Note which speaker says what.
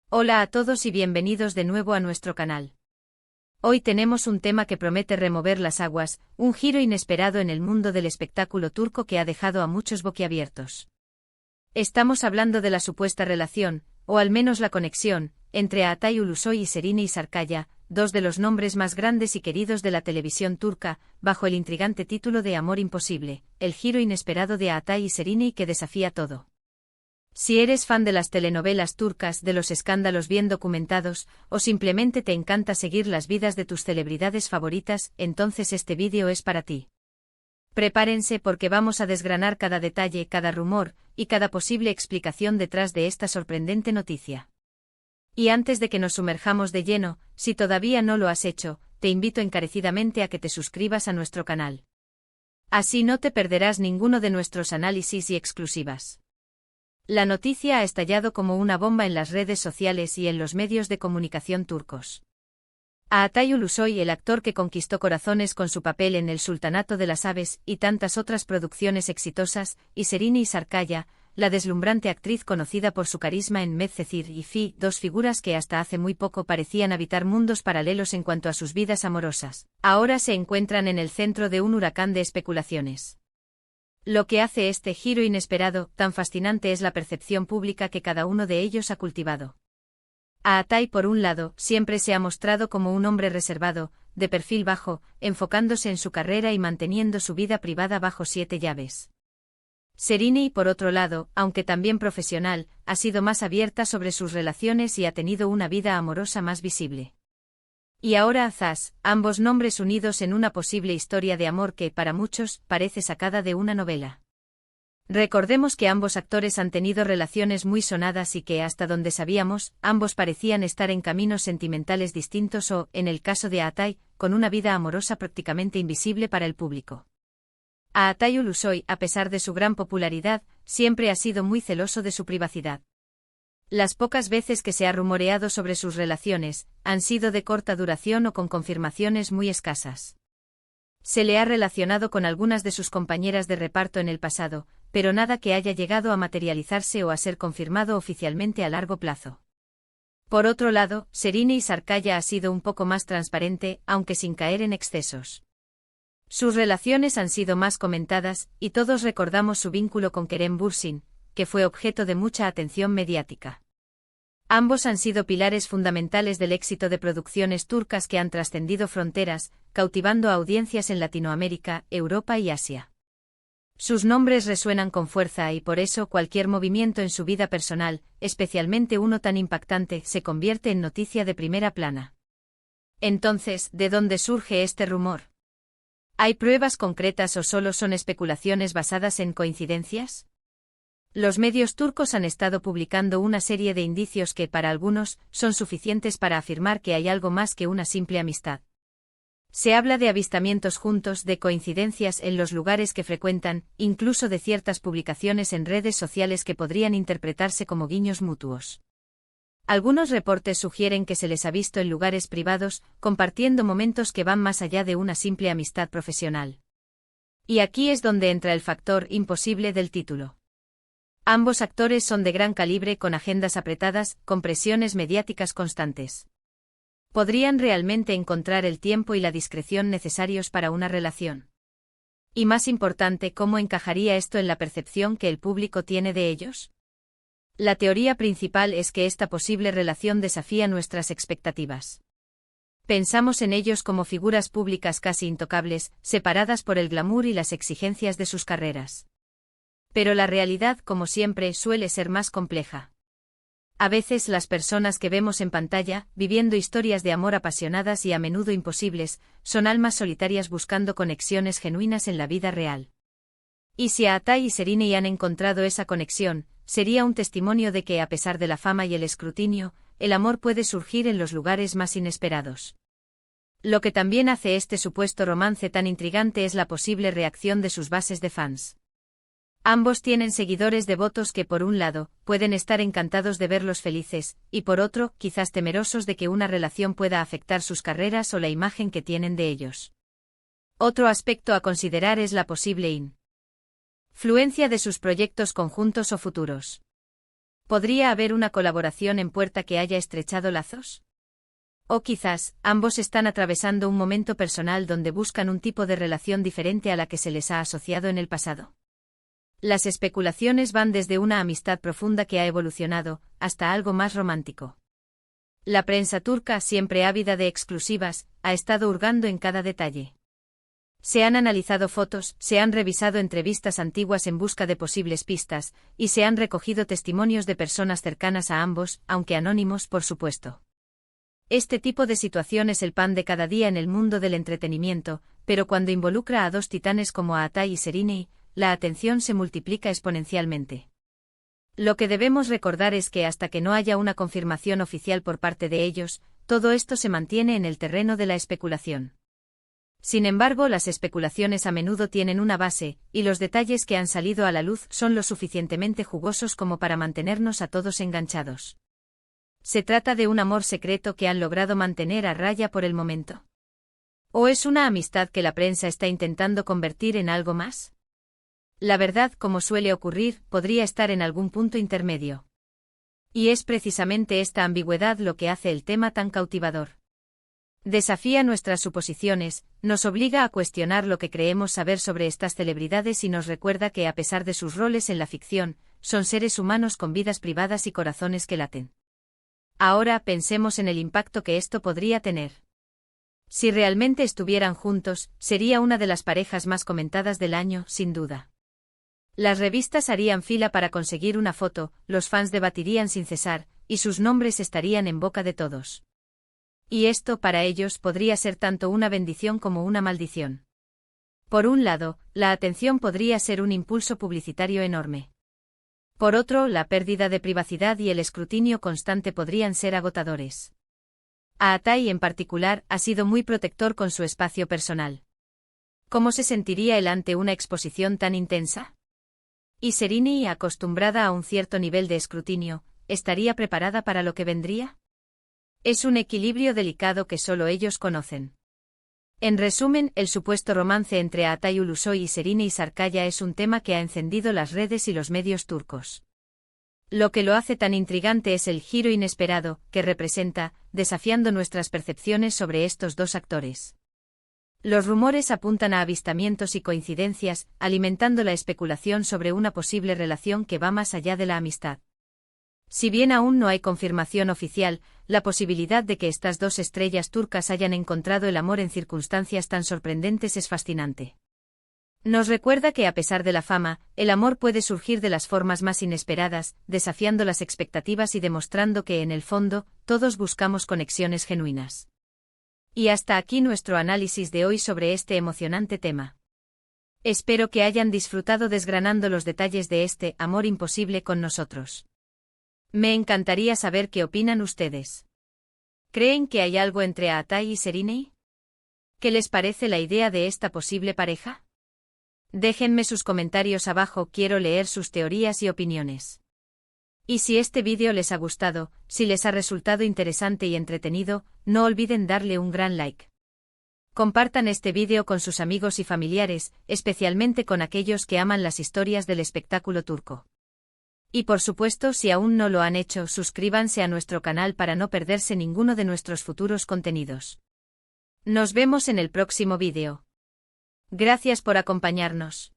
Speaker 1: Hola a todos y bienvenidos de nuevo a nuestro canal. Hoy tenemos un tema que promete remover las aguas, un giro inesperado en el mundo del espectáculo turco que ha dejado a muchos boquiabiertos. Estamos hablando de la supuesta relación, o al menos la conexión, entre Altay Ulusoy y Serine Sarıkaya, dos de los nombres más grandes y queridos de la televisión turca, bajo el intrigante título de Amor Imposible, el giro inesperado de Altay y Serine que desafía todo. Si eres fan de las telenovelas turcas, de los escándalos bien documentados, o simplemente te encanta seguir las vidas de tus celebridades favoritas, entonces este vídeo es para ti. Prepárense porque vamos a desgranar cada detalle, cada rumor, y cada posible explicación detrás de esta sorprendente noticia. Y antes de que nos sumerjamos de lleno, si todavía no lo has hecho, te invito encarecidamente a que te suscribas a nuestro canal. Así no te perderás ninguno de nuestros análisis y exclusivas. La noticia ha estallado como una bomba en las redes sociales y en los medios de comunicación turcos. Altay Ulusoy, el actor que conquistó corazones con su papel en El Sultanato de las Aves y tantas otras producciones exitosas, y Serine Sarıkaya, la deslumbrante actriz conocida por su carisma en Medcezir y Fi, dos figuras que hasta hace muy poco parecían habitar mundos paralelos en cuanto a sus vidas amorosas, ahora se encuentran en el centro de un huracán de especulaciones. Lo que hace este giro inesperado tan fascinante es la percepción pública que cada uno de ellos ha cultivado. Altay, por un lado, siempre se ha mostrado como un hombre reservado, de perfil bajo, enfocándose en su carrera y manteniendo su vida privada bajo 7 llaves. Serine, por otro lado, aunque también profesional, ha sido más abierta sobre sus relaciones y ha tenido una vida amorosa más visible. Y ahora Azaz, ambos nombres unidos en una posible historia de amor que, para muchos, parece sacada de una novela. Recordemos que ambos actores han tenido relaciones muy sonadas y que, hasta donde sabíamos, ambos parecían estar en caminos sentimentales distintos o, en el caso de Altay, con una vida amorosa prácticamente invisible para el público. Altay Ulusoy, a pesar de su gran popularidad, siempre ha sido muy celoso de su privacidad. Las pocas veces que se ha rumoreado sobre sus relaciones, han sido de corta duración o con confirmaciones muy escasas. Se le ha relacionado con algunas de sus compañeras de reparto en el pasado, pero nada que haya llegado a materializarse o a ser confirmado oficialmente a largo plazo. Por otro lado, Serine Sarıkaya ha sido un poco más transparente, aunque sin caer en excesos. Sus relaciones han sido más comentadas, y todos recordamos su vínculo con Kerem Bürsin, que fue objeto de mucha atención mediática. Ambos han sido pilares fundamentales del éxito de producciones turcas que han trascendido fronteras, cautivando a audiencias en Latinoamérica, Europa y Asia. Sus nombres resuenan con fuerza y por eso cualquier movimiento en su vida personal, especialmente uno tan impactante, se convierte en noticia de primera plana. Entonces, ¿de dónde surge este rumor? ¿Hay pruebas concretas o solo son especulaciones basadas en coincidencias? Los medios turcos han estado publicando una serie de indicios que, para algunos, son suficientes para afirmar que hay algo más que una simple amistad. Se habla de avistamientos juntos, de coincidencias en los lugares que frecuentan, incluso de ciertas publicaciones en redes sociales que podrían interpretarse como guiños mutuos. Algunos reportes sugieren que se les ha visto en lugares privados, compartiendo momentos que van más allá de una simple amistad profesional. Y aquí es donde entra el factor imposible del título. Ambos actores son de gran calibre, con agendas apretadas, con presiones mediáticas constantes. ¿Podrían realmente encontrar el tiempo y la discreción necesarios para una relación? Y más importante, ¿cómo encajaría esto en la percepción que el público tiene de ellos? La teoría principal es que esta posible relación desafía nuestras expectativas. Pensamos en ellos como figuras públicas casi intocables, separadas por el glamour y las exigencias de sus carreras. Pero la realidad, como siempre, suele ser más compleja. A veces las personas que vemos en pantalla, viviendo historias de amor apasionadas y a menudo imposibles, son almas solitarias buscando conexiones genuinas en la vida real. Y si Altay y Serine han encontrado esa conexión, sería un testimonio de que, a pesar de la fama y el escrutinio, el amor puede surgir en los lugares más inesperados. Lo que también hace este supuesto romance tan intrigante es la posible reacción de sus bases de fans. Ambos tienen seguidores devotos que, por un lado, pueden estar encantados de verlos felices, y por otro, quizás temerosos de que una relación pueda afectar sus carreras o la imagen que tienen de ellos. Otro aspecto a considerar es la posible influencia de sus proyectos conjuntos o futuros. ¿Podría haber una colaboración en puerta que haya estrechado lazos? O quizás, ambos están atravesando un momento personal donde buscan un tipo de relación diferente a la que se les ha asociado en el pasado. Las especulaciones van desde una amistad profunda que ha evolucionado, hasta algo más romántico. La prensa turca, siempre ávida de exclusivas, ha estado hurgando en cada detalle. Se han analizado fotos, se han revisado entrevistas antiguas en busca de posibles pistas, y se han recogido testimonios de personas cercanas a ambos, aunque anónimos, por supuesto. Este tipo de situación es el pan de cada día en el mundo del entretenimiento, pero cuando involucra a dos titanes como Atay y Seriney, la atención se multiplica exponencialmente. Lo que debemos recordar es que hasta que no haya una confirmación oficial por parte de ellos, todo esto se mantiene en el terreno de la especulación. Sin embargo, las especulaciones a menudo tienen una base, y los detalles que han salido a la luz son lo suficientemente jugosos como para mantenernos a todos enganchados. ¿Se trata de un amor secreto que han logrado mantener a raya por el momento? ¿O es una amistad que la prensa está intentando convertir en algo más? La verdad, como suele ocurrir, podría estar en algún punto intermedio. Y es precisamente esta ambigüedad lo que hace el tema tan cautivador. Desafía nuestras suposiciones, nos obliga a cuestionar lo que creemos saber sobre estas celebridades y nos recuerda que a pesar de sus roles en la ficción, son seres humanos con vidas privadas y corazones que laten. Ahora pensemos en el impacto que esto podría tener. Si realmente estuvieran juntos, sería una de las parejas más comentadas del año, sin duda. Las revistas harían fila para conseguir una foto, los fans debatirían sin cesar, y sus nombres estarían en boca de todos. Y esto para ellos podría ser tanto una bendición como una maldición. Por un lado, la atención podría ser un impulso publicitario enorme. Por otro, la pérdida de privacidad y el escrutinio constante podrían ser agotadores. Atay en particular ha sido muy protector con su espacio personal. ¿Cómo se sentiría él ante una exposición tan intensa? ¿Y Seriney, acostumbrada a un cierto nivel de escrutinio, estaría preparada para lo que vendría? Es un equilibrio delicado que solo ellos conocen. En resumen, el supuesto romance entre Atay Ulusoy y Seriney Sarkaya es un tema que ha encendido las redes y los medios turcos. Lo que lo hace tan intrigante es el giro inesperado que representa, desafiando nuestras percepciones sobre estos dos actores. Los rumores apuntan a avistamientos y coincidencias, alimentando la especulación sobre una posible relación que va más allá de la amistad. Si bien aún no hay confirmación oficial, la posibilidad de que estas dos estrellas turcas hayan encontrado el amor en circunstancias tan sorprendentes es fascinante. Nos recuerda que a pesar de la fama, el amor puede surgir de las formas más inesperadas, desafiando las expectativas y demostrando que en el fondo, todos buscamos conexiones genuinas. Y hasta aquí nuestro análisis de hoy sobre este emocionante tema. Espero que hayan disfrutado desgranando los detalles de este amor imposible con nosotros. Me encantaría saber qué opinan ustedes. ¿Creen que hay algo entre Atay y Seriney? ¿Qué les parece la idea de esta posible pareja? Déjenme sus comentarios abajo, quiero leer sus teorías y opiniones. Y si este vídeo les ha gustado, si les ha resultado interesante y entretenido, no olviden darle un gran like. Compartan este vídeo con sus amigos y familiares, especialmente con aquellos que aman las historias del espectáculo turco. Y por supuesto, si aún no lo han hecho, suscríbanse a nuestro canal para no perderse ninguno de nuestros futuros contenidos. Nos vemos en el próximo vídeo. Gracias por acompañarnos.